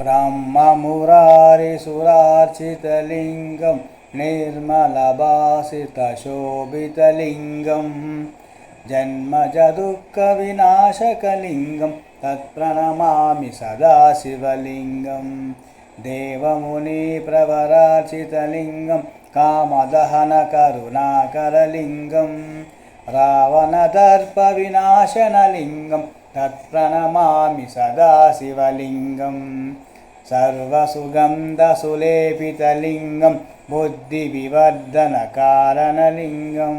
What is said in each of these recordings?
ब्रह्ममुरारिसुरार्चितलिङ्गं निर्मलभासितशोभितलिङ्गं जन्मजदुःखविनाशकलिङ्गं तत्प्रणमामि सदा शिवलिङ्गं देवमुनिप्रवरार्चितलिङ्गं कामदहनकरुणाकरलिङ्गं रावणदर्पविनाशनलिङ्गं तत्प्रणमामि सदा शिवलिङ्गं सर्वसुगन्धसुलेपितलिङ्गं बुद्धिविवर्धनकारणलिङ्गं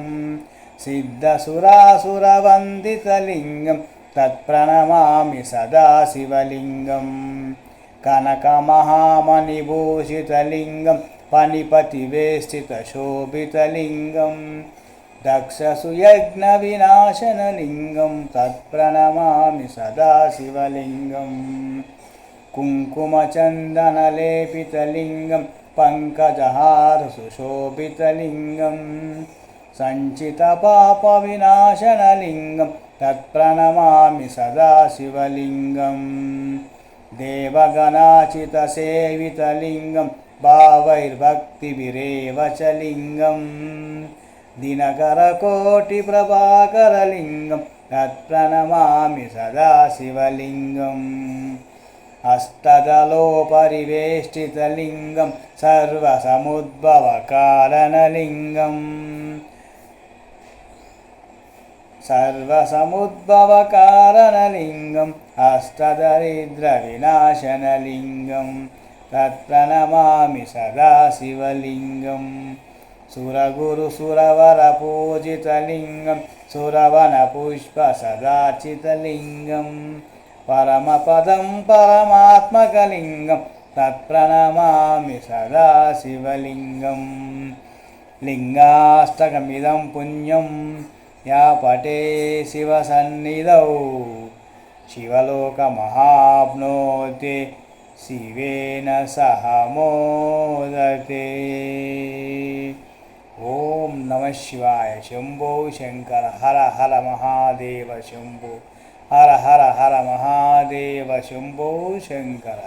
सिद्धसुरासुरवन्दितलिङ्गं तत्प्रणमामि सदा शिवलिङ्गं कनकमहामणिभूषितलिङ्गं फणिपतिवेष्टितशोभितलिङ्गं दक्षसुयज्ञविनाशनलिङ्गं तत्प्रणमामि सदा शिवलिङ्गं कुङ्कुमचन्दनलेपितलिङ्गं पङ्कजहारसुशोभितलिङ्गं सञ्चितपापविनाशनलिङ्गं तत्प्रणमामि सदा शिवलिङ्गं देवगणाचितसेवितलिङ्गं भावैर्भक्तिभिरेव च लिङ्गं दिनकरकोटिप्रभाकरलिङ्गं तत्प्रणमामि सदा शिवलिङ्गम् अष्टदलोपरिवेष्टितलिङ्गं सर्वसमुद्भवकारणलिङ्गम् अष्टदरिद्रविनाशनलिङ्गं तत्प्रणमामि सदा शिवलिङ्गं सुरगुरुसुरवरपूजितलिङ्गं सुरवनपुष्पसदार्चितलिङ्गं परमपदं परमात्मकलिङ्गं तत्प्रणमामि सदा शिवलिङ्गं लिङ्गाष्टकमिदं पुण्यं या पठे शिवसन्निधौ शिवलोकमहाप्नोति शिवेन सह मोदते। ओम नमः शिवाय। शंभो शंकर हर हर महादेव शंभो हर हर हर महादेव शंभो शंकर।